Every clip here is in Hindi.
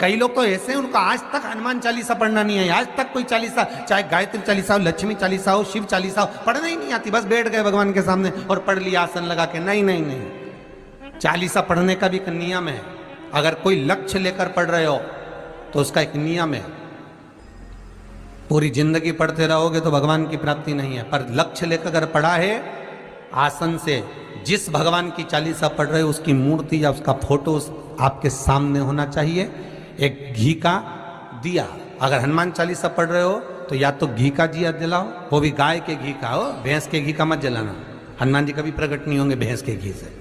कई लोग तो ऐसे हैं, उनको आज तक हनुमान चालीसा पढ़ना नहीं है, आज तक कोई चालीसा, चाहे गायत्री चालीसा हो, लक्ष्मी चालीसा हो, शिव चालीसा हो, पढ़ना ही नहीं आती, बस बैठ गए भगवान के सामने और पढ़ लिया आसन लगा के। नहीं नहीं नहीं, चालीसा पढ़ने का भी एक नियम है। अगर कोई लक्ष्य लेकर पढ़ रहे हो तो उसका एक नियम है। पूरी जिंदगी पढ़ते रहोगे तो भगवान की प्राप्ति नहीं है, पर लक्ष्य लेकर अगर पढ़ा है आसन से, जिस भगवान की चालीसा पढ़ रहे हो उसकी मूर्ति या उसका फोटो आपके सामने होना चाहिए। एक घी का दिया, अगर हनुमान चालीसा पढ़ रहे हो तो या तो घी का दिया जलाओ, वो भी गाय के घी का हो, भैंस के घी का मत जलाना। हनुमान जी कभी प्रकट नहीं होंगे भैंस के घी से।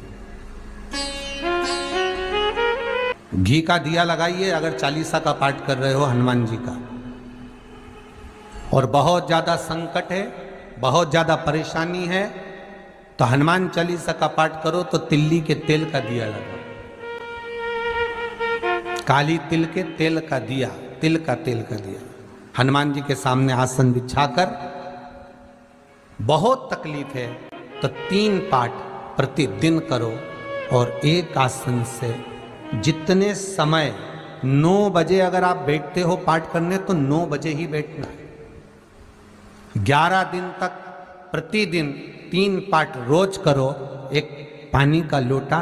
घी का दिया लगाइए अगर चालीसा का पाठ कर रहे हो हनुमान जी का। और बहुत ज्यादा संकट है, बहुत ज्यादा परेशानी है तो हनुमान चालीसा का पाठ करो तो तिल्ली के तेल का दिया लगाओ, काली तिल के तेल का दिया, तिल का तेल का दिया हनुमान जी के सामने आसन बिछाकर। बहुत तकलीफ है तो 3 पाठ प्रतिदिन करो और एक आसन से जितने समय, 9 बजे अगर आप बैठते हो पाठ करने तो 9 बजे ही बैठना है। 11 दिन तक प्रतिदिन 3 पाठ रोज करो। एक पानी का लोटा,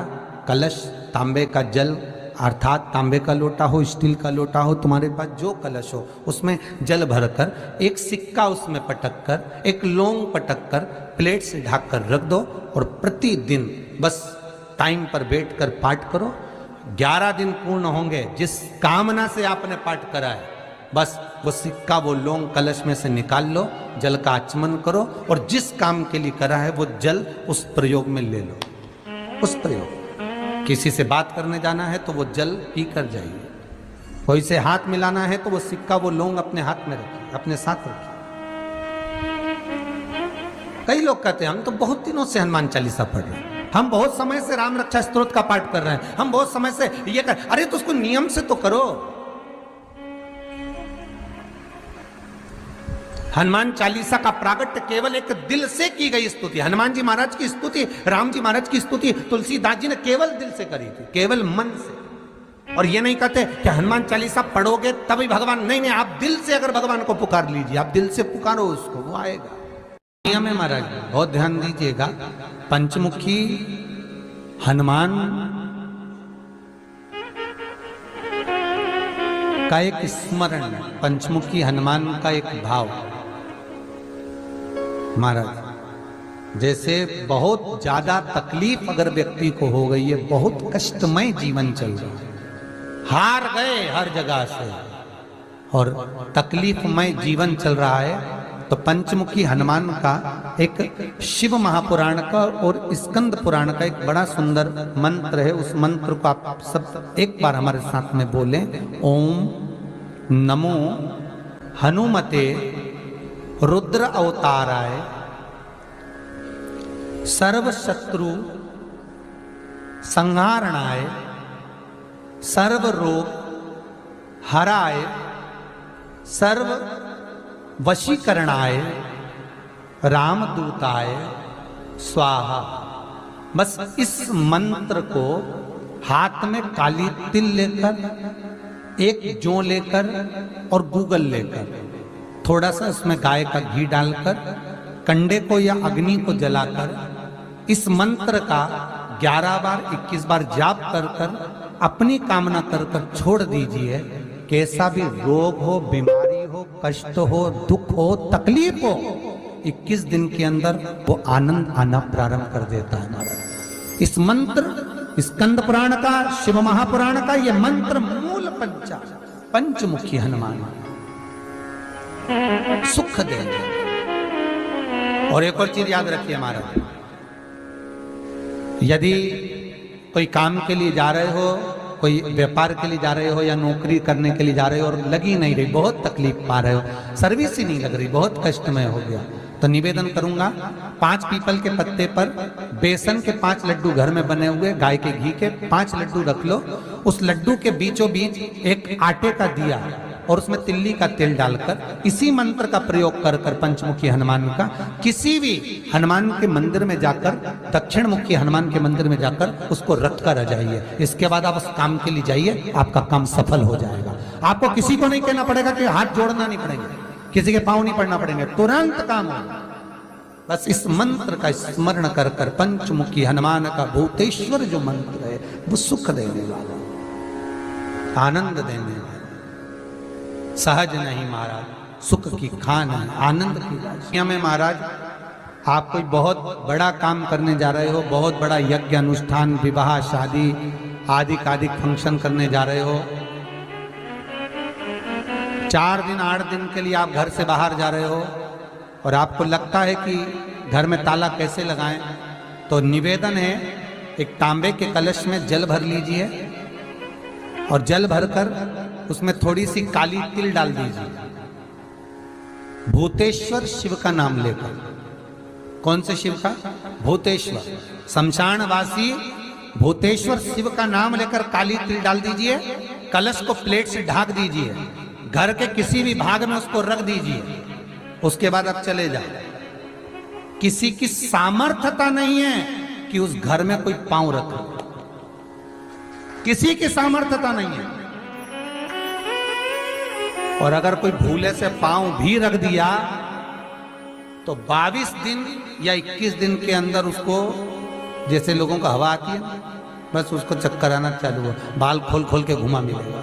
कलश, तांबे का जल अर्थात तांबे का लोटा हो, स्टील का लोटा हो, तुम्हारे पास जो कलश हो उसमें जल भरकर, एक सिक्का उसमें पटक कर, एक लौंग पटक कर प्लेट से ढक कर रख दो और प्रतिदिन बस टाइम पर बैठकर पाठ करो। 11 दिन पूर्ण होंगे, जिस कामना से आपने पाठ करा है बस वो सिक्का, वो लौंग कलश में से निकाल लो, जल का आचमन करो और जिस काम के लिए करा है वो जल उस प्रयोग में ले लो। उस प्रयोग, किसी से बात करने जाना है तो वो जल पी कर जाइए, कोई से हाथ मिलाना है तो वो सिक्का, वो लौंग अपने हाथ में रखिए, अपने साथ रखिए। कई लोग कहते हैं हम तो बहुत दिनों से हनुमान चालीसा पढ़ रहे हैं, हम बहुत समय से राम रक्षा स्तोत्र का पाठ कर रहे हैं, हम बहुत समय से ये कर, अरे तो उसको नियम से तो करो। हनुमान चालीसा का प्रागट्य केवल एक दिल से की गई स्तुति, हनुमान जी महाराज की स्तुति, राम जी महाराज की स्तुति तुलसीदास जी ने केवल दिल से करी थी, केवल मन से। और ये नहीं कहते कि हनुमान चालीसा पढ़ोगे तभी भगवान, नहीं नहीं, आप दिल से अगर भगवान को पुकार लीजिए, आप दिल से पुकारो उसको, वो आएगा। नियम है महाराज, बहुत ध्यान दीजिएगा। पंचमुखी हनुमान का एक स्मरण, पंचमुखी हनुमान का एक भाव। महाराज जैसे बहुत ज्यादा तकलीफ अगर व्यक्ति को हो गई है, बहुत कष्टमय जीवन चल रहा है, हार गए हर जगह से और तकलीफमय जीवन चल रहा है, तो पंचमुखी हनुमान का एक शिव महापुराण का और स्कंद पुराण का एक बड़ा सुंदर मंत्र है। उस मंत्र को आप सब एक बार हमारे साथ में बोलें। ओम नमो हनुमते रुद्र अवताराय सर्व शत्रु संहारणाय सर्व रोग हराय सर्व वशीकरणाय रामदूताय स्वाहा। बस इस मंत्र को हाथ में काली तिल लेकर, एक जौ लेकर और गूगल लेकर, थोड़ा सा उसमें गाय का घी डालकर, कंडे को या अग्नि को जलाकर इस मंत्र का 11 बार 21 बार जाप कर कर अपनी कामना कर कर छोड़ दीजिए। कैसा भी रोग हो, बीमारी हो, कष्ट हो, दुख हो, तकलीफ हो, 21 दिन के अंदर वो आनंद आना प्रारंभ कर देता है महाराज। इस मंत्र, स्कंद पुराण का, शिव महापुराण का ये मंत्र मूल पंचमुखी हनुमान सुख देंगे। और एक और चीज याद रखिए महाराज, यदि कोई काम के लिए जा रहे हो, कोई व्यापार के लिए जा रहे हो या नौकरी करने के लिए जा रहे हो और लगी नहीं रही, बहुत तकलीफ पा रहे हो, सर्विस ही नहीं लग रही, बहुत कष्टमय हो गया, तो निवेदन करूंगा 5 पीपल के पत्ते पर बेसन के 5 लड्डू घर में बने हुए, गाय के घी के 5 लड्डू रख लो, उस लड्डू के बीचों बीच एक आटे का दिया और उसमें तिल्ली का तेल डालकर इसी मंत्र का प्रयोग कर कर पंचमुखी हनुमान का किसी भी हनुमान के मंदिर में जाकर, दक्षिण मुखी हनुमान के मंदिर में जाकर उसको रख कर आ जाइए। इसके बाद आप उस काम के लिए जाइए, आपका काम सफल हो जाएगा। आपको किसी को नहीं कहना पड़ेगा कि हाथ जोड़ना नहीं पड़ेगा, किसी के पांव नहीं पड़ना पड़ेंगे, तुरंत काम होगा। बस इस मंत्र का स्मरण कर कर पंचमुखी हनुमान का भूतेश्वर जो मंत्र है वो सुख देने वाला, आनंद देने वाला, सहज नहीं महाराज, सुख की खान है, आनंद की राशि में। महाराज आप कोई बहुत बड़ा काम करने जा रहे हो, बहुत बड़ा यज्ञ अनुष्ठान, विवाह, शादी आदि फंक्शन करने जा रहे हो, 4 दिन 8 दिन के लिए आप घर से बाहर जा रहे हो और आपको लगता है कि घर में ताला कैसे लगाएं, तो निवेदन है एक तांबे के कलश में जल भर लीजिए और जल भरकर उसमें थोड़ी सी काली तिल डाल दीजिए, भूतेश्वर शिव का नाम लेकर। कौन से शिव का? भूतेश्वर, शमशानवासी भूतेश्वर शिव का नाम लेकर काली तिल डाल दीजिए, कलश को प्लेट से ढक दीजिए, घर के किसी भी भाग में उसको रख दीजिए। उसके बाद आप चले जाओ। किसी की सामर्थ्यता नहीं है कि उस घर में कोई पांव रखे, किसी की सामर्थ्यता नहीं है। और अगर कोई भूले से पांव भी रख दिया तो 22 दिन या 21 दिन के अंदर उसको, जैसे लोगों को हवा आती है, बस उसको चक्कर आना चालू हो, बाल खोल खोल के घुमा मिलेगा।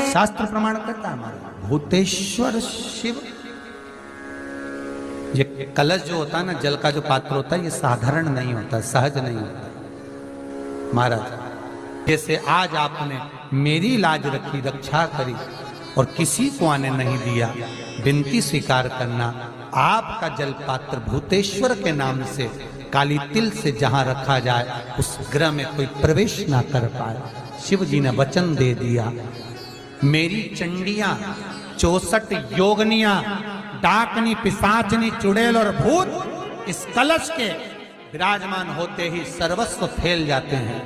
शास्त्र प्रमाण करता है हमारा भूतेश्वर शिव। ये कलश जो होता है ना, जल का जो पात्र होता है, ये साधारण नहीं होता, सहज नहीं होता महाराज। जैसे आज आपने मेरी लाज रखी, रक्षा करी और किसी को आने नहीं दिया, विनती स्वीकार करना। आपका जल पात्र भूतेश्वर के नाम से काली तिल से जहां रखा जाए उस गृह में कोई प्रवेश ना कर पाए। शिव जी ने वचन दे दिया, मेरी चंडियां 64 योगनियां, डाकनी, पिशाचनी, चुड़ैल और भूत इस कलश के विराजमान होते ही सर्वस्व फैल जाते हैं,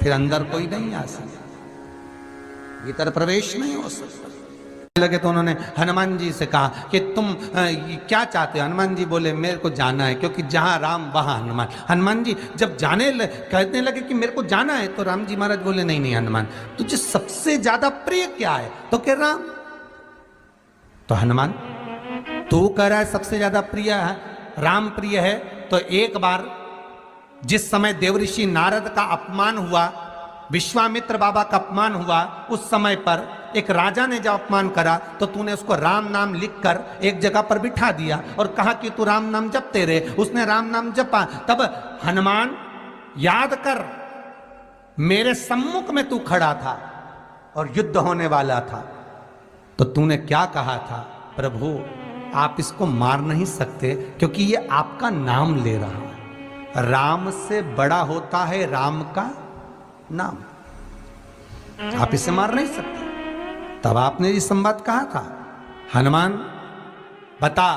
फिर अंदर कोई नहीं आ सकता, भीतर प्रवेश नहीं हो सकता। लगे तो उन्होंने हनुमान जी से कहा कि तुम क्या चाहते हो? हनुमान जी बोले मेरे को जाना है, क्योंकि जहां राम वहां हनुमान। हनुमान जी जब कहने लगे कि मेरे को जाना है, तो राम जी महाराज बोले नहीं नहीं हनुमान, तुझे सबसे ज्यादा प्रिय क्या है? तो कह राम। तो हनुमान तू कह रहा है सबसे ज्यादा प्रिय है राम प्रिय है, तो एक बार जिस समय देवऋषि नारद का अपमान हुआ, विश्वामित्र बाबा का अपमान हुआ, उस समय पर एक राजा ने जब अपमान करा तो तूने उसको राम नाम लिखकर एक जगह पर बिठा दिया और कहा कि तू राम नाम जपते रहे। उसने राम नाम जपा। तब हनुमान याद कर, मेरे सम्मुख में तू खड़ा था और युद्ध होने वाला था, तो तूने क्या कहा था? प्रभु आप इसको मार नहीं सकते क्योंकि ये आपका नाम ले रहा है। राम से बड़ा होता है राम का नाम, आप इसे मार नहीं सकते। तब आपने ये संवाद कहा था, हनुमान बता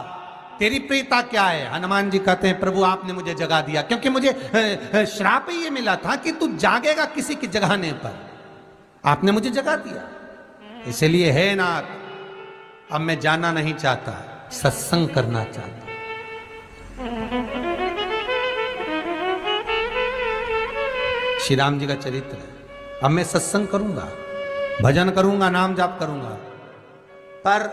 तेरी प्रियता क्या है? हनुमान जी कहते हैं प्रभु आपने मुझे जगा दिया, क्योंकि मुझे श्राप ये मिला था कि तू जागेगा किसी की जगाने पर, आपने मुझे जगा दिया, इसलिए है नाथ अब मैं जाना नहीं चाहता, सत्संग करना चाहता। श्री राम जी का चरित्र है। अब मैं सत्संग करूंगा, भजन करूंगा, नाम जाप करूंगा, पर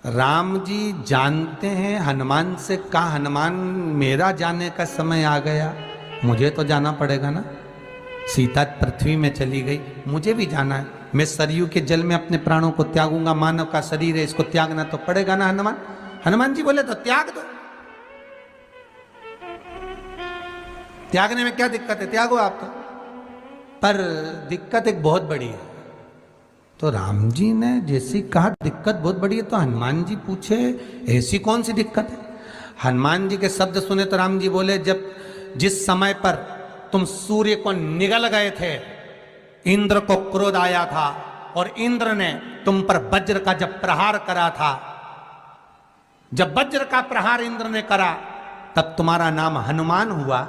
राम जी जानते हैं हनुमान से कहा, हनुमान मेरा जाने का समय आ गया, मुझे तो जाना पड़ेगा ना। सीता पृथ्वी में चली गई, मुझे भी जाना है, मैं सरयू के जल में अपने प्राणों को त्यागूंगा, मानव का शरीर है इसको त्यागना तो पड़ेगा ना हनुमान। हनुमान जी बोले तो त्याग दो, त्यागने में क्या दिक्कत है, त्यागो आप तो। पर दिक्कत एक बहुत बड़ी है। तो राम जी ने जैसे कहा दिक्कत बहुत बड़ी है, तो हनुमान जी पूछे ऐसी कौन सी दिक्कत है? हनुमान जी के शब्द सुने तो राम जी बोले, जब जिस समय पर तुम सूर्य को निगल गए थे, इंद्र को क्रोध आया था और इंद्र ने तुम पर वज्र का जब प्रहार करा था, जब वज्र का प्रहार इंद्र ने करा तब तुम्हारा नाम हनुमान हुआ।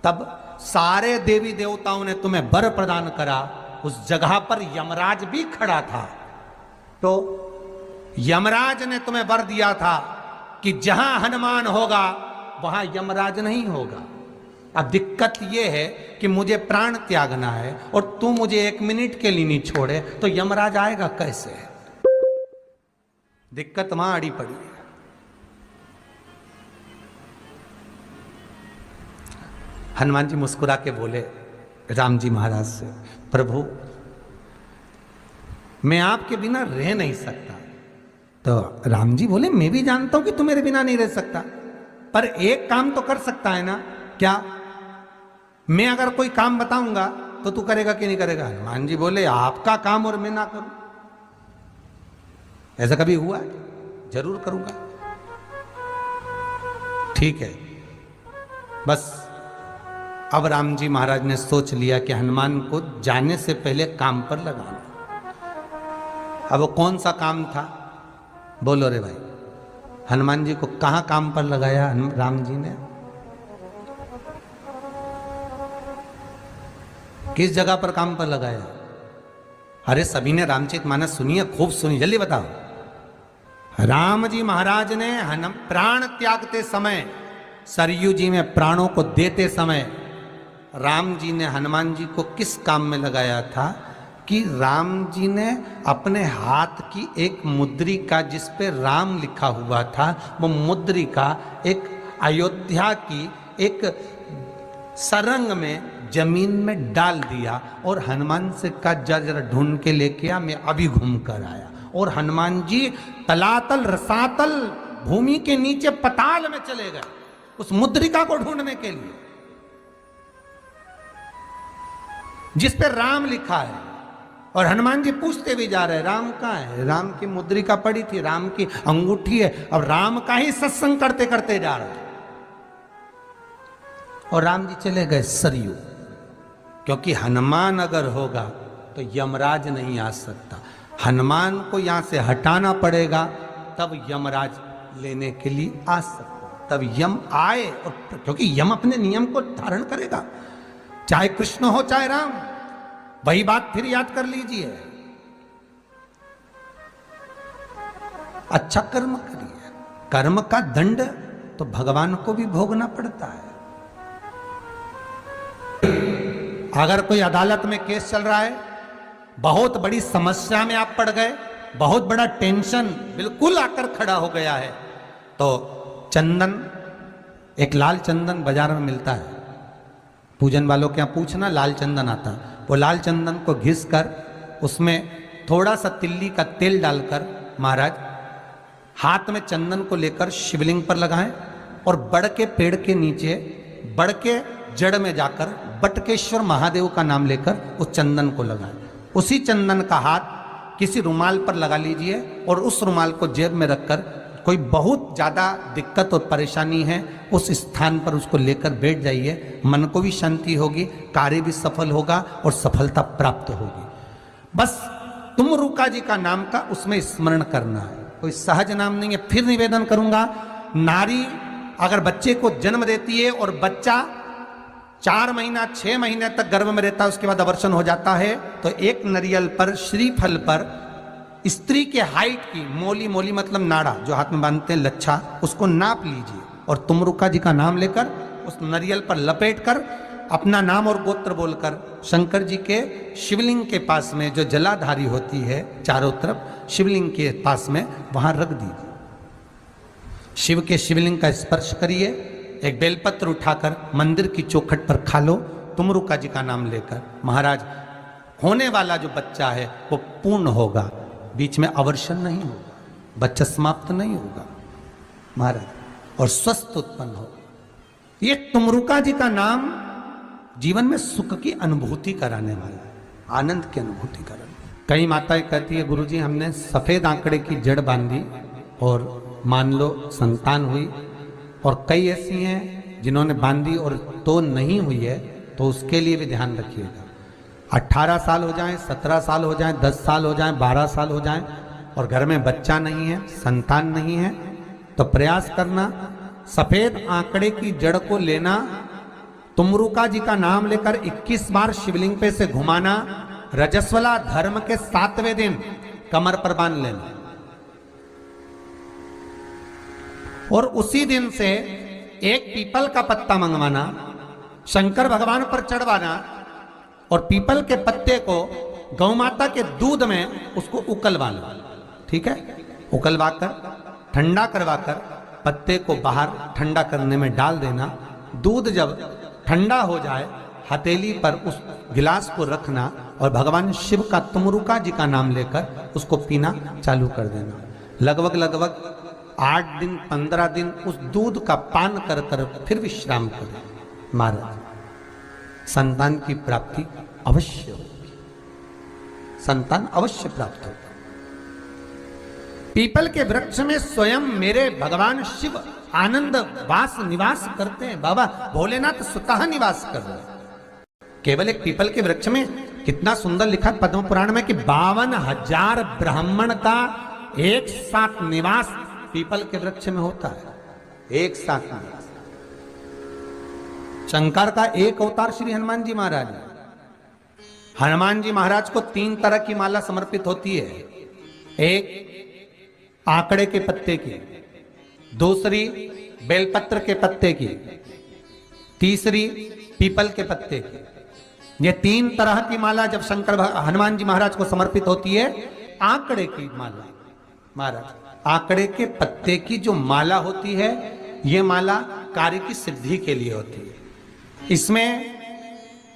तब सारे देवी देवताओं ने तुम्हें वर प्रदान करा, उस जगह पर यमराज भी खड़ा था। तो यमराज ने तुम्हें वर दिया था कि जहां हनुमान होगा वहां यमराज नहीं होगा। अब दिक्कत यह है कि मुझे प्राण त्यागना है और तू मुझे 1 मिनट के लिए नहीं छोड़े, तो यमराज आएगा कैसे? दिक्कत वहां अड़ी पड़ी है। हनुमान जी मुस्कुरा के बोले राम जी महाराज से, प्रभु मैं आपके बिना रह नहीं सकता। तो राम जी बोले, मैं भी जानता हूं कि तू मेरे बिना नहीं रह सकता, पर एक काम तो कर सकता है ना। क्या? मैं अगर कोई काम बताऊंगा तो तू करेगा कि नहीं करेगा? हनुमान जी बोले, आपका काम और मैं ना करूं, ऐसा कभी हुआ? जरूर करूंगा। ठीक है। बस अब राम जी महाराज ने सोच लिया कि हनुमान को जाने से पहले काम पर लगाना। अब वो कौन सा काम था? बोलो रे भाई। हनुमान जी को कहां काम पर लगाया राम जी ने? किस जगह पर काम पर लगाया? अरे सभी ने रामचरितमानस सुनी है, खूब सुनी, जल्दी बताओ। राम जी महाराज ने प्राण त्यागते समय, सरयू जी में प्राणों को देते समय, राम जी ने हनुमान जी को किस काम में लगाया था कि राम जी ने अपने हाथ की एक मुद्रिका जिस पे राम लिखा हुआ था, वो मुद्रिका एक अयोध्या की एक सरंग में जमीन में डाल दिया और हनुमान से कहा जरा ढूंढ के लेके आ, मैं अभी घूम कर आया। और हनुमान जी तलातल रसातल भूमि के नीचे पताल में चले गए उस मुद्रिका को ढूंढने के लिए जिस पे राम लिखा है। और हनुमान जी पूछते भी जा रहे, राम कहाँ है? राम की मुद्रिका पड़ी थी, राम की अंगूठी है। अब राम का ही सत्संग करते करते जा रहे और राम जी चले गए सरयू, क्योंकि हनुमान अगर होगा तो यमराज नहीं आ सकता। हनुमान को यहां से हटाना पड़ेगा, तब यमराज लेने के लिए आ सकता, तब यम आए। और क्योंकि यम अपने नियम को धारण करेगा, चाहे कृष्ण हो चाहे राम। वही बात फिर याद कर लीजिए, अच्छा कर्म करिए, कर्म का दंड तो भगवान को भी भोगना पड़ता है। अगर कोई अदालत में केस चल रहा है, बहुत बड़ी समस्या में आप पड़ गए, बहुत बड़ा टेंशन बिल्कुल आकर खड़ा हो गया है, तो चंदन, एक लाल चंदन बाजार में मिलता है, पूजन वालों के यहाँ पूछना, लाल चंदन आता। वो लाल चंदन को घिस कर उसमें थोड़ा सा तिल्ली का तेल डालकर महाराज हाथ में चंदन को लेकर शिवलिंग पर लगाएं और बड़ के पेड़ के नीचे, बड़ के जड़ में जाकर बटकेश्वर महादेव का नाम लेकर उस चंदन को लगाएं। उसी चंदन का हाथ किसी रुमाल पर लगा लीजिए और उस रुमाल को जेब में रखकर कोई बहुत ज़्यादा दिक्कत और परेशानी है उस स्थान पर उसको लेकर बैठ जाइए। मन को भी शांति होगी, कार्य भी सफल होगा और सफलता प्राप्त होगी। बस तुम रुका जी का नाम का उसमें स्मरण करना है, कोई सहज नाम नहीं है। फिर निवेदन करूंगा, नारी अगर बच्चे को जन्म देती है और बच्चा 4 महीना 6 महीने तक गर्भ में रहता है, उसके बाद अवर्षण हो जाता है, तो एक नारियल पर, श्रीफल पर स्त्री के हाइट की मोली, मोली मतलब नाड़ा जो हाथ में बांधते हैं, लच्छा, उसको नाप लीजिए और तुमरुका जी का नाम लेकर उस नारियल पर लपेट कर अपना नाम और गोत्र बोलकर शंकर जी के शिवलिंग के पास में जो जलाधारी होती है चारों तरफ शिवलिंग के पास में, वहां रख दीजिए। शिव के शिवलिंग का स्पर्श करिए, एक बेलपत्र उठाकर मंदिर की चौखट पर खा लो तुमरुका जी का नाम लेकर। महाराज होने वाला जो बच्चा है वो पूर्ण होगा, बीच में अवर्षण नहीं होगा, बच्चा समाप्त नहीं होगा महाराज, और स्वस्थ उत्पन्न होगा। ये तुमरुका जी का नाम जीवन में सुख की अनुभूति कराने वाला है, आनंद की अनुभूति कराने। कई माताएं कहती है, गुरुजी हमने सफेद आंकड़े की जड़ बांधी और मान लो संतान हुई, और कई ऐसी हैं जिन्होंने बांधी और तो नहीं हुई है, तो उसके लिए भी ध्यान रखिएगा। 18 साल हो जाएं, 17 साल हो जाएं, 10 साल हो जाएं, 12 साल हो जाएं और घर में बच्चा नहीं है, संतान नहीं है, तो प्रयास करना सफेद आंकड़े की जड़ को लेना तुमरुका जी का नाम लेकर 21 बार शिवलिंग पे से घुमाना, रजस्वला धर्म के 7वें दिन कमर पर बांध लेना और उसी दिन से एक पीपल का पत्ता मंगवाना, शंकर भगवान पर चढ़वाना और पीपल के पत्ते को गौ माता के दूध में उसको उकलवाना। ठीक है, उकलवाकर ठंडा करवाकर पत्ते को बाहर ठंडा करने में डाल देना। दूध जब ठंडा हो जाए हथेली पर उस गिलास को रखना और भगवान शिव का तुमरुका जी का नाम लेकर उसको पीना चालू कर देना। लगभग 8 दिन 15 दिन उस दूध का पान कर कर फिर विश्राम करें। महाराज संतान की प्राप्ति अवश्य होगी, संतान अवश्य प्राप्त होगा। पीपल के वृक्ष में स्वयं मेरे भगवान शिव आनंद वास निवास करते हैं। बाबा भोलेनाथ स्वतः निवास कर रहे हैं। केवल एक पीपल के वृक्ष में कितना सुंदर लिखा पद्म पुराण में कि 52,000 ब्राह्मण का एक साथ निवास पीपल के वृक्ष में होता है। एक साथ निवास। शंकर का एक अवतार श्री हनुमान जी महाराज है। हनुमान जी महाराज को 3 तरह की माला समर्पित होती है। एक आंकड़े के पत्ते की, दूसरी बेलपत्र के पत्ते की, तीसरी पीपल के पत्ते की। ये 3 तरह की माला जब हनुमान जी महाराज को समर्पित होती है। आंकड़े की माला, महाराज आंकड़े के पत्ते की जो माला होती है ये माला कार्य की सिद्धि के लिए होती है। इसमें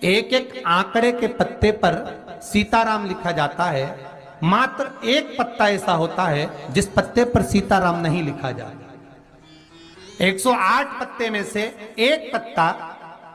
एक एक आंकड़े के पत्ते पर सीताराम लिखा जाता है। मात्र एक पत्ता ऐसा होता है जिस पत्ते पर सीताराम नहीं लिखा जाता। 108 पत्ते में से एक पत्ता,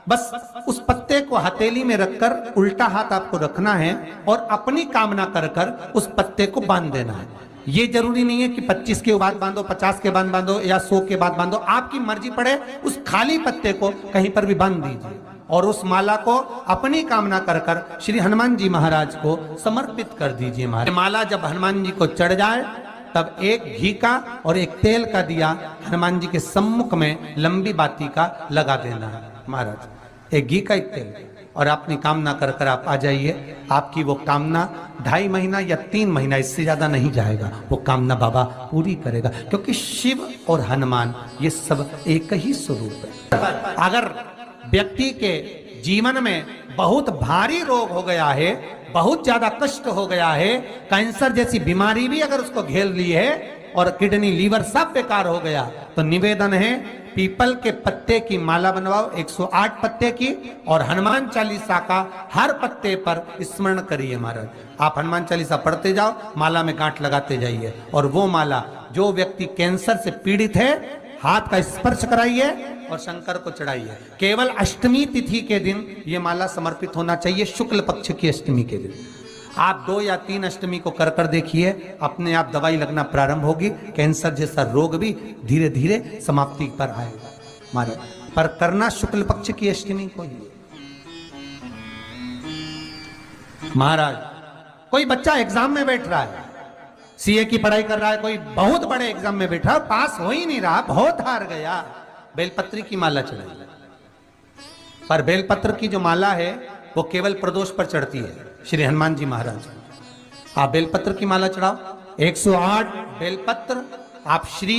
बस उस पत्ते को हथेली में रखकर उल्टा हाथ आपको रखना है और अपनी कामना कर कर उस पत्ते को बांध देना है। ये जरूरी नहीं है कि 25 के बाद बांधो, 50 के बाद बांधो या 100 के बाद बांधो, आपकी मर्जी पड़े। उस खाली पत्ते को कहीं पर भी बांध दीजिए और उस माला को अपनी कामना कर कर श्री हनुमान जी महाराज को समर्पित कर दीजिए। माला जब हनुमान जी को चढ़ जाए तब एक घी का और एक तेल का दिया हनुमान जी के सम्मुख में लंबी बाती का लगा देना है। महाराज एक घी का, एक तेल, और अपनी कामना कर कर आप आ जाइए। आपकी वो कामना 2.5 महीना या 3 महीना, इससे ज्यादा नहीं जाएगा, वो कामना बाबा पूरी करेगा। क्योंकि शिव और हनुमान ये सब एक ही स्वरूप है। अगर व्यक्ति के जीवन में बहुत भारी रोग हो गया है, बहुत ज्यादा कष्ट हो गया है, कैंसर जैसी बीमारी भी अगर उसको घेर ली है और किडनी लीवर सब बेकार हो गया, तो निवेदन है पीपल के पत्ते की माला बनवाओ 108 पत्ते की और हनुमान चालीसा का हर पत्ते पर स्मरण करिए। महाराज आप हनुमान चालीसा पढ़ते जाओ, माला में गांठ लगाते जाइए और वो माला जो व्यक्ति कैंसर से पीड़ित है हाथ का स्पर्श कराइए और शंकर को चढ़ाइए। केवल अष्टमी तिथि के दिन ये माला समर्पित होना चाहिए, शुक्ल पक्ष की अष्टमी के दिन। आप 2 या 3 अष्टमी को कर कर देखिए, अपने आप दवाई लगना प्रारंभ होगी। कैंसर जैसा रोग भी धीरे धीरे समाप्ति पर आएगा। महाराज पर करना शुक्ल पक्ष की अष्टमी को ही। महाराज कोई बच्चा एग्जाम में बैठ रहा है, सीए की पढ़ाई कर रहा है, कोई बहुत बड़े एग्जाम में बैठा, पास हो ही नहीं रहा, बहुत हार गया, बेलपत्री की माला चढ़ाई। पर बेलपत्र की जो माला है वो केवल प्रदोष पर चढ़ती है। श्री हनुमान जी महाराज आप बेलपत्र की माला चढ़ाओ, 108 बेलपत्र आप श्री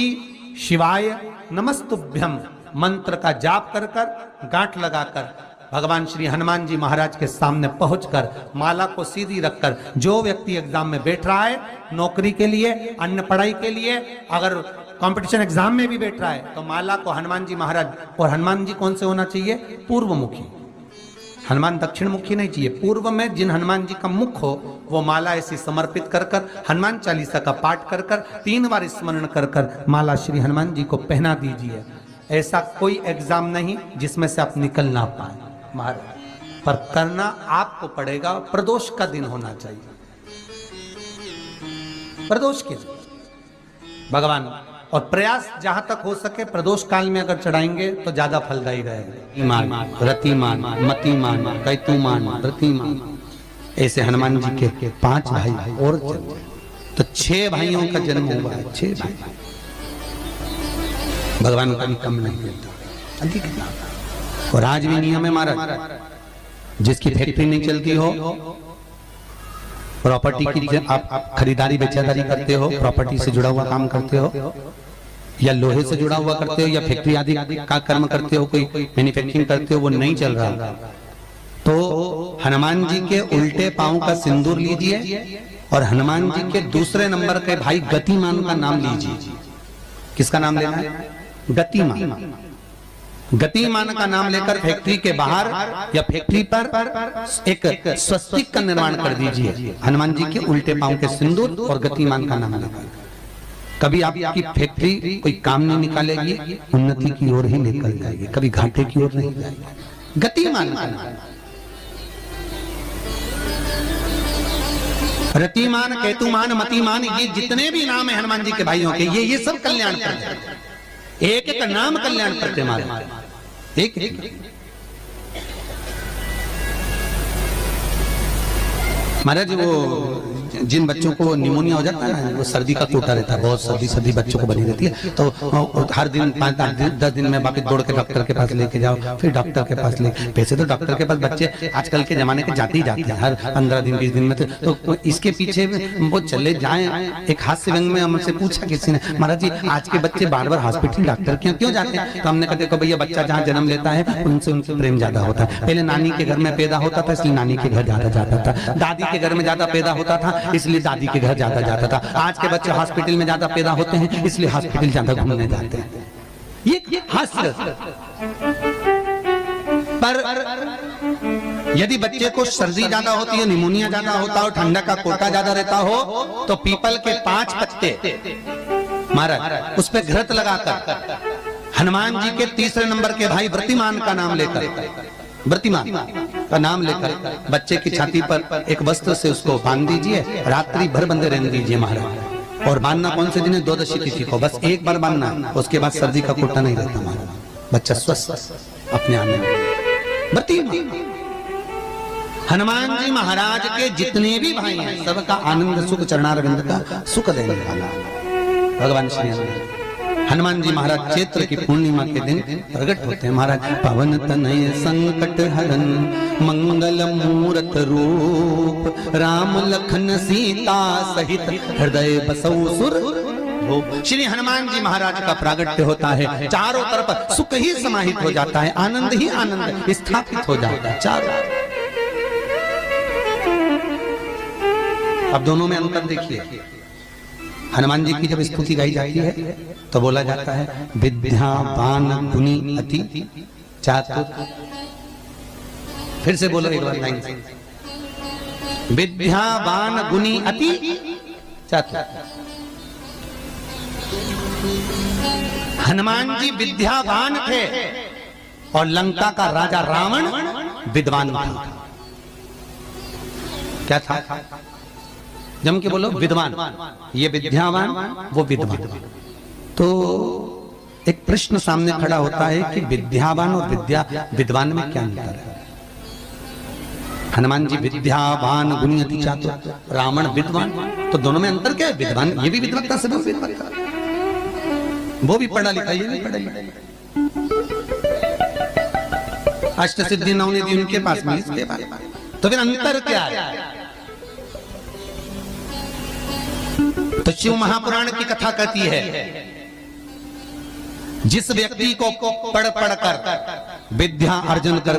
शिवाय नमस्तुभ्यम मंत्र का जाप कर कर गांठ लगाकर भगवान श्री हनुमान जी महाराज के सामने पहुंचकर माला को सीधी रखकर, जो व्यक्ति एग्जाम में बैठ रहा है, नौकरी के लिए, अन्य पढ़ाई के लिए, अगर कंपटीशन एग्जाम में भी बैठ रहा है, तो माला को हनुमान जी महाराज, और हनुमान जी कौन से होना चाहिए? पूर्वमुखी। हनुमान दक्षिण मुखी नहीं चाहिए, पूर्व में जिन हनुमान जी का मुख हो वो माला ऐसी समर्पित कर कर हनुमान चालीसा का पाठ कर कर 3 बार स्मरण कर कर माला श्री हनुमान जी को पहना दीजिए। ऐसा कोई एग्जाम नहीं जिसमें से आप निकल ना पाए महाराज, पर करना आपको पड़ेगा। प्रदोष का दिन होना चाहिए, प्रदोष के दिन भगवान, और प्रयास जहां तक हो सके प्रदोष काल में अगर चढ़ाएंगे तो ज्यादा फलदायी रहेगा। रतिमान, मतिमान, कैतुमान, रतिमान, ऐसे हनुमान जी के 5 भाई और तो 6 भाइयों का जन्म हुआ है। 6 भाई भगवान कभी कम नहीं देता, अधिक और आज भी नियम है महाराज, जिसकी फैक्ट्री नहीं चलती हो, प्रॉपर्टी की आप खरीदारी बेचादारी करते हो, प्रॉपर्टी से जुड़ा हुआ काम करते हो, या लोहे से जुड़ा हुआ करते हो, या फैक्ट्री आदि का कर्म करते हो, कोई मैन्युफैक्चरिंग करते हो, वो नहीं चल रहा, तो हनुमान जी के उल्टे पांव का सिंदूर लीजिए और हनुमान जी के दूसरे नंबर के भाई गतिमान का नाम लीजिए। किसका नाम लेना है? गतिमान। गतिमान का नाम लेकर फैक्ट्री के बाहर या फैक्ट्री पर एक स्वस्तिक का निर्माण कर दीजिए, हनुमान जी के उल्टे पांव के सिंदूर और गतिमान का नाम लेकर। कभी आपकी फैक्ट्री कोई काम नहीं निकालेगी, उन्नति की ओर ही लेकर जाएगी, कभी घाटे की ओर नहीं जाएगी। गतिमान का नाम, रतिमान, केतुमान, मतिमान, ये जितने भी नाम है हनुमान जी के भाइयों के, ये सब कल्याण करते हैं। एक एक नाम कल्याण करते हमारे, एक एक। महाराज वो जिन बच्चों को निमोनिया हो जाता है ना, वो सर्दी का कोटा रहता है, बहुत सर्दी बच्चों को बनी रहती है, तो हर दिन 5-10 दिन में वापस दौड़ के डॉक्टर के पास लेके जाओ, फिर डॉक्टर के पास ले। वैसे तो डॉक्टर के पास बच्चे आजकल के जमाने के जाते ही जाते हैं, हर 15 दिन 20 दिन में। तो इसके पीछे वो चले जाएं। एक हास्य व्यंग में हमसे पूछा किसी ने, महाराज जी आज के बच्चे बार बार हॉस्पिटल डॉक्टर के क्यों जाते हैं? तो हमने कहा देखो भैया, बच्चा जहाँ जन्म लेता है उनसे प्रेम ज्यादा होता है। पहले नानी के घर में पैदा होता था, इसलिए नानी के घर ज्यादा जाता था, दादी के घर में ज्यादा पैदा होता था, इसलिए दादी के घर ज्यादा जाता था। आज के बच्चे हॉस्पिटल में ज्यादा पैदा होते हैं, इसलिए हॉस्पिटल ज्यादा घूमने जाते हैं। ये हास्य। पर यदि बच्चे को सर्दी ज्यादा होती है, निमोनिया ज्यादा होता हो, ठंडक का कोटा ज्यादा रहता हो, तो पीपल के 5 पत्ते महाराज उस पर घृत लगाकर हनुमान जी के तीसरे नंबर के भाई व्रतिमान का नाम लेकर, व्रतिमान का नाम लेकर बच्चे की छाती पर एक वस्त्र से उसको बांध दीजिए, रात्रि भर बंधे रहने दीजिए महाराज। और बांधना कौन से दिन है? 12 तिथि को, बस एक बार बांधना, उसके बाद सर्दी का कोटा नहीं रहता महाराज, बच्चा स्वस्थ अपने आने में। व्रतिमान हनुमान जी महाराज के जितने भी भाई हैं, सबका आनंद सुख चरणारविंद का सुख देने वाला भगवान श्री हनुमान जी महाराज चैत्र की पूर्णिमा के दिन प्रकट होते हैं महाराज। पवन तनय संकट हरन मंगल मूरत रूप, राम लखन सीता सहित हृदय बसौ सुर। श्री हनुमान जी महाराज का प्रागट्य होता है, चारों तरफ सुख ही समाहित हो जाता है, आनंद ही आनंद स्थापित हो जाता है चारों। अब दोनों में अंतर देखिए। हनुमान जी की जब स्तुति गाई जाती है तो बोला जाता है विद्यावान गुणी अति चातुर। फिर से बोलो एक बार लाइन से, विद्यावान गुणी अति चातुर। हनुमान जी विद्यावान थे और लंका का राजा रावण विद्वान था। क्या था? जम के बोलो विद्वान। ये विद्यावान, वो विद्वान। तो एक प्रश्न सामने खड़ा होता है कि विद्यावान और विद्वान में क्या अंतर है? हनुमान जी विद्यावान गुणी अति चातुर, रावण विद्वान, तो दोनों में अंतर क्या है? विद्वान ये भी विद्वत्ता से विद्वत्ता, वो भी पढ़ा लिखा, ये नहीं पढ़ा लिखा। अष्ट सिद्धि नवनिधि उनके पास में, इसके पास। तो फिर अंतर क्या है? तो शिव महापुराण की कथा कहती है, जिस व्यक्ति को पढ़ कर विद्या अर्जन कर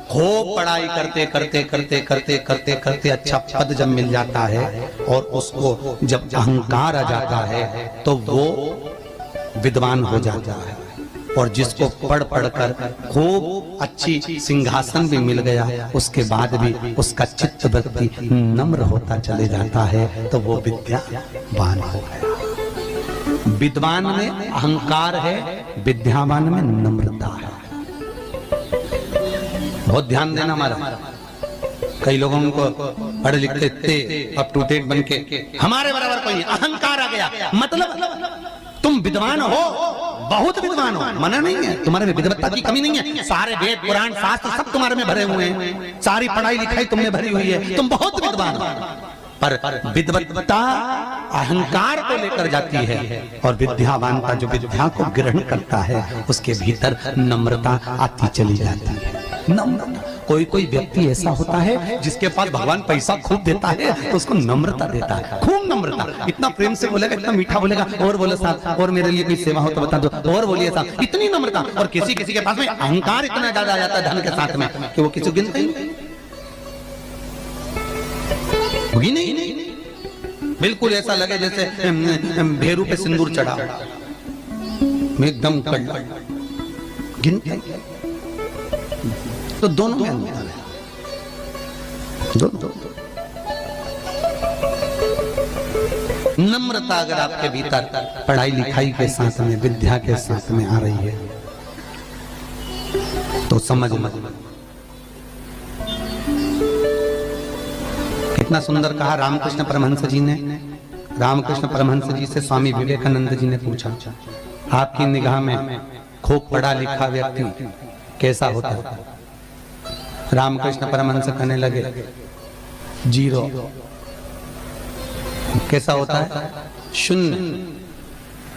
खूब पढ़ाई करते करते अच्छा पद जब मिल जाता है और उसको जब अहंकार आ जाता है तो वो विद्वान हो जाता है। और जिसको पढ़ कर खूब अच्छी सिंहासन भी मिल गया, उसके बाद भी उसका चित्त वृत्ति नम्र होता चले जाता है, तो वो विद्यावान हो गया। विद्वान में अहंकार है, विद्यावान में नम्रता है। बहुत ध्यान देना हमारा। कई लोगों को पढ़ लिखते थे अप टू डेट बन के हमारे बराबर कोई अहंकार आ गया, मतलब तुम विद्वान हो, बहुत विद्वान हो, मना नहीं है, तुम्हारे में विद्वत्ता की कमी नहीं है, सारे वेद पुराण शास्त्र सब तुम्हारे में भरे हुए हैं, सारी पढ़ाई लिखाई तुमने भरी हुई है, तुम बहुत विद्वान हो। पर विद्वत्ता अहंकार को लेकर जाती है, और विद्यावानता जो विद्या को ग्रहण करता है उसके भीतर नम्रता आती चली जाती है। नम्रता, कोई कोई व्यक्ति ऐसा होता है जिसके पास भगवान पैसा खूब देता है तो उसको नम्रता देता है, खूब नम्रता, इतना प्रेम से बोलेगा, इतना मीठा बोलेगा, और बोले साहब और मेरे लिए कोई सेवा हो तो बता दो, और बोलिए साहब, इतनी नम्रता। और किसी किसी के पास में अहंकार इतना ज्यादा आ जाता है धन के साथ में कि वो किसी को गिनता ही नहीं, बिल्कुल ऐसा लगे जैसे भेरू पे सिंदूर चढ़ा, एकदम कड़वा, गिनता तो दोनों में अंतर है, दोनों। नम्रता अगर आपके भीतर पढ़ाई लिखाई के साथ में, विद्या के साथ में आ रही है तो समझ कितना सुंदर कहा रामकृष्ण परमहंस जी ने। रामकृष्ण परमहंस जी से स्वामी विवेकानंद जी ने पूछा, आपकी निगाह में खूब पढ़ा लिखा व्यक्ति कैसा होता है? रामकृष्ण परमहंस कहने लगे, जीरो। कैसा होता है? शून्य।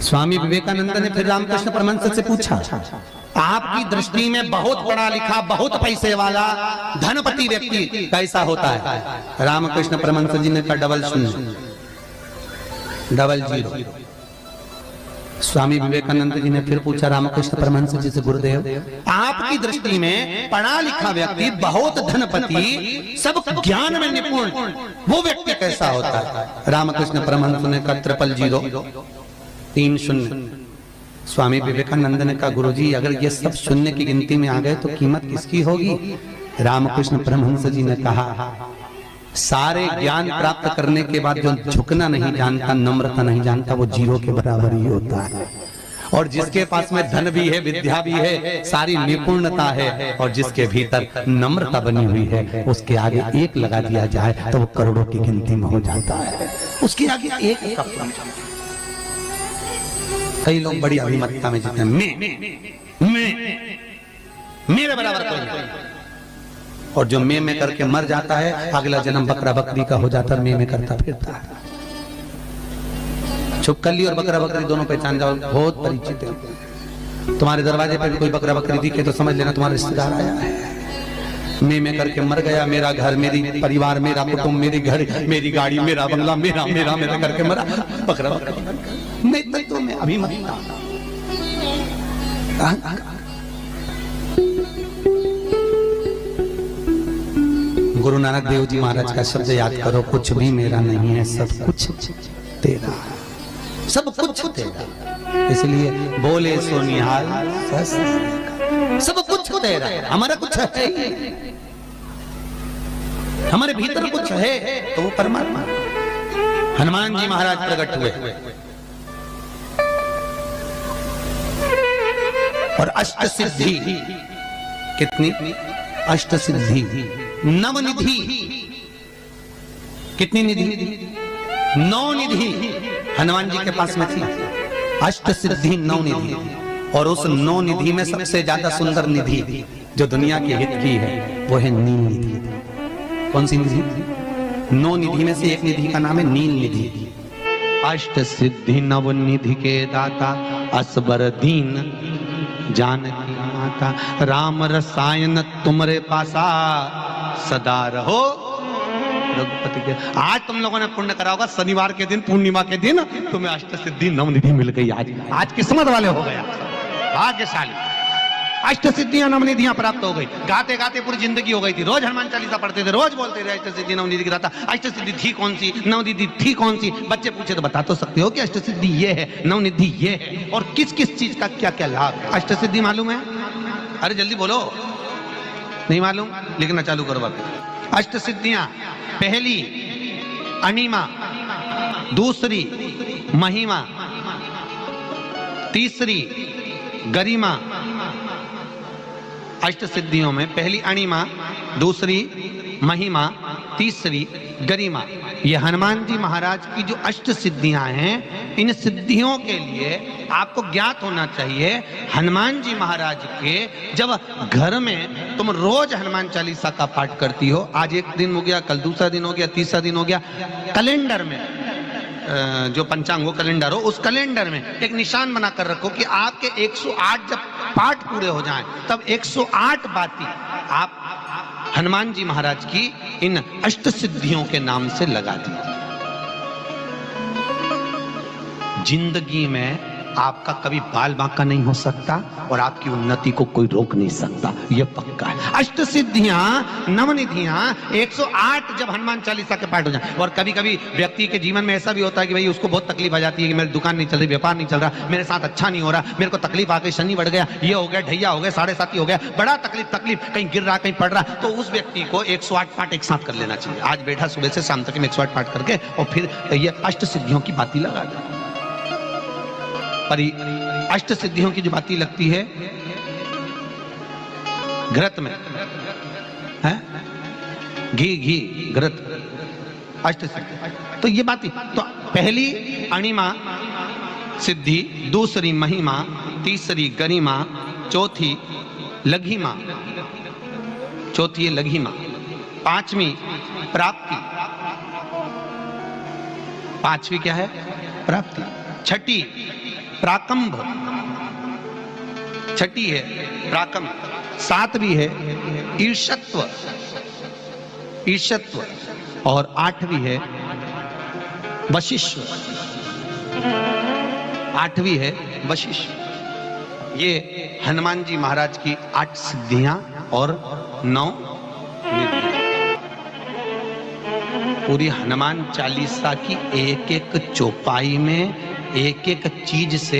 स्वामी विवेकानंद ने फिर रामकृष्ण परमहंस से पूछा, आपकी दृष्टि में बहुत पढ़ा लिखा, बहुत पैसे वाला धनपति व्यक्ति कैसा होता है? रामकृष्ण परमहंस जी ने कहा, डबल शून्य, डबल जीरो। स्वामी विवेकानंद जी ने फिर पूछा रामकृष्ण परमहंस जी से, गुरुदेव आपकी दृष्टि में पढ़ा लिखा व्यक्ति, बहुत धनपति, सब ज्ञान में निपुण, वो व्यक्ति कैसा होता है? रामकृष्ण परमहंस ने कहा, ट्रिपल जीरो, 3 शून्य। स्वामी विवेकानंद ने कहा, गुरुजी अगर ये सब शून्य की गिनती में आ गए तो कीमत किसकी होगी? रामकृष्ण परमहंस जी ने कहा, सारे ज्ञान प्राप्त करने के बाद जो झुकना नहीं जानता, नम्रता नहीं जानता, वो जीरो के बराबर ही होता है। और जिसके पास में धन भी है, विद्या भी है, सारी निपुणता है, और जिसके भीतर नम्रता बनी हुई है, उसके आगे एक लगा दिया जाए तो वो करोड़ों की गिनती में हो जाता है। उसके आगे एक का कई लोग बड़ी अभिमतता में जीते हैं, मैं मेरे बराबर कोई नहीं। और जो मैं करके मर जाता है, अगला जन्म बकरा बकरी का हो जाता है, मैं करता फिरता है। छुपकली और बकरा बकरी दोनों पहचान जाओ, बहुत परिचित है। तुम्हारे दरवाजे पर भी कोई बकरा बकरी दिखे तो समझ लेना तुम्हारा रिश्तेदार आया है। मैं करके मर गया, मेरा घर, मेरी परिवार, मेरा कुटुंब, मेरी घर, मेरी गाड़ी, मेरा बंगला, मेरा मेरा मेरा करके मरा, बकरा बकरा। मैं तत्व में अभिमतता। गुरु नानक देव जी महाराज का शब्द याद करो, कुछ भी मेरा नहीं है, सब कुछ तेरा, सब कुछ तेरा। इसलिए बोले सोनिहाल सब कुछ तेरा, हमारा कुछ है, हमारे भीतर कुछ है तो वो परमात्मा। हनुमान जी महाराज प्रकट हुए और अष्ट सिद्धि, कितनी? अष्ट सिद्धि, नवनिधि, कितनी निधि? 9 निधि हनुमान जी के पास में थी। अष्ट सिद्धि 9 निधि, और उस 9 निधि में सबसे ज्यादा सुंदर निधि जो दुनिया के हित की है वो है नील निधि। कौन सी निधि? 9 निधि में से एक निधि का नाम है नील निधि। अष्ट सिद्धि नव निधि के दाता, असबर दीन जानकी माता, राम रसायन तुम्हारे पासा सदा रहो रघुपति के। आज तुम लोगों ने पुण्य करा होगा, शनिवार के दिन, पूर्णिमा के दिन तुम्हें अष्ट सिद्धि नवनिधि मिल गई। आज किस्मत वाले हो गया, भाग्यशाली। अष्ट सिद्धियां नवनिधियां प्राप्त हो गई। गाते गाते पूरी जिंदगी हो गई थी, रोज हनुमान चालीसा पढ़ते थे, रोज बोलते थे अष्ट सिद्धि नवनिधि की दाता। अष्ट सिद्धि थी कौन सी, नवनिधि थी कौन सी? बच्चे पूछे तो बता तो सकते हो कि अष्ट सिद्धि ये है, नवनिधि ये है, और किस किस चीज का क्या क्या लाभ। अष्ट सिद्धि मालूम है? अरे जल्दी बोलो, नहीं मालूम? लिखना चालू करो बात। अष्ट सिद्धियां, पहली अणिमा, दूसरी महिमा, तीसरी गरिमा। अष्ट सिद्धियों में पहली अणिमा, दूसरी महिमा, तीसरी गरिमा, ये हनुमान जी महाराज की जो अष्ट सिद्धियां हैं, इन सिद्धियों के लिए आपको ज्ञात होना चाहिए, हनुमान जी महाराज के जब घर में तुम रोज हनुमान चालीसा का पाठ करती हो, आज एक दिन हो गया, कल दूसरा दिन हो गया, तीसरा दिन हो गया, कैलेंडर में जो पंचांगो कैलेंडर हो, उस कैलेंडर में एक निशान बना कर रखो कि आपके 108 जब पाठ पूरे हो जाएं, तब 108 बाती आप हनुमान जी महाराज की इन अष्ट सिद्धियों के नाम से लगा दीजिए। जिंदगी में आपका कभी बाल बांका नहीं हो सकता और आपकी उन्नति को कोई रोक नहीं सकता, यह पक्का है। अष्ट सिद्धियां, नवनिधियां, 108 जब हनुमान चालीसा के पाठ हो जाए। और कभी कभी व्यक्ति के जीवन में ऐसा भी होता है कि भाई उसको बहुत तकलीफ आ जाती है कि मेरी दुकान नहीं चल रही, व्यापार नहीं चल रहा, मेरे साथ अच्छा नहीं हो रहा, मेरे को तकलीफ आ गई, शनि बढ़ गया, ये हो गया, ढैया हो गया, 7.5 हो गया, बड़ा तकलीफ, कहीं गिर रहा, कहीं पड़ रहा, तो उस व्यक्ति को 108 पाठ एक साथ कर लेना चाहिए। आज बैठा सुबह से शाम तक 108 पाठ करके और फिर ये अष्ट सिद्धियों की बाती लगा दे। पर अष्ट सिद्धियों की जो बाती लगती है घृत में है, घी घृत, अष्ट सिद्धि, तो ये बाती, तो पहली अणिमा सिद्धि, दूसरी महिमा, तीसरी गरिमा, चौथी लघिमा, चौथी लघिमा, पांचवी प्राप्ति, पांचवी क्या है? प्राप्ति। छठी प्राकंभ, छठी है प्राकंभ। सातवीं है ईर्षत्व, ईर्षत्व, और आठवीं है वशिष्ठ, आठवीं है वशिष्ठ। ये हनुमान जी महाराज की 8 सिद्धियां और 9 निधियां। पूरी हनुमान चालीसा की एक एक चौपाई में एक एक चीज से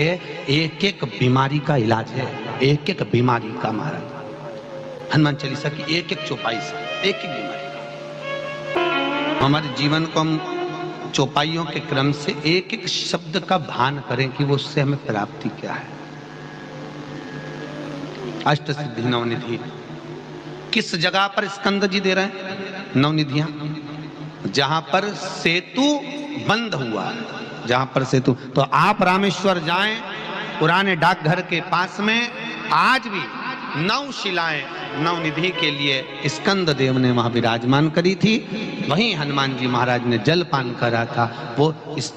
एक एक बीमारी का इलाज है, एक एक बीमारी का महाराज। हनुमान चालीसा की एक एक चौपाई से एक एक बीमारी का। हमारे जीवन को हम चौपाइयों के क्रम से एक एक शब्द का भान करें कि वो उससे हमें प्राप्ति क्या है। अष्ट सिद्धि नवनिधि किस जगह पर स्कंद जी दे रहे हैं? नवनिधियां जहां पर सेतु बंद हुआ है, जहां पर सेतु, तो आप रामेश्वर जाएं, पुराने डाकघर के पास में आज भी 9 शिलाएं नवनिधि के लिए स्कंद देव ने वहां विराजमान करी थी। वहीं हनुमान जी महाराज ने जलपान करा था, वो इस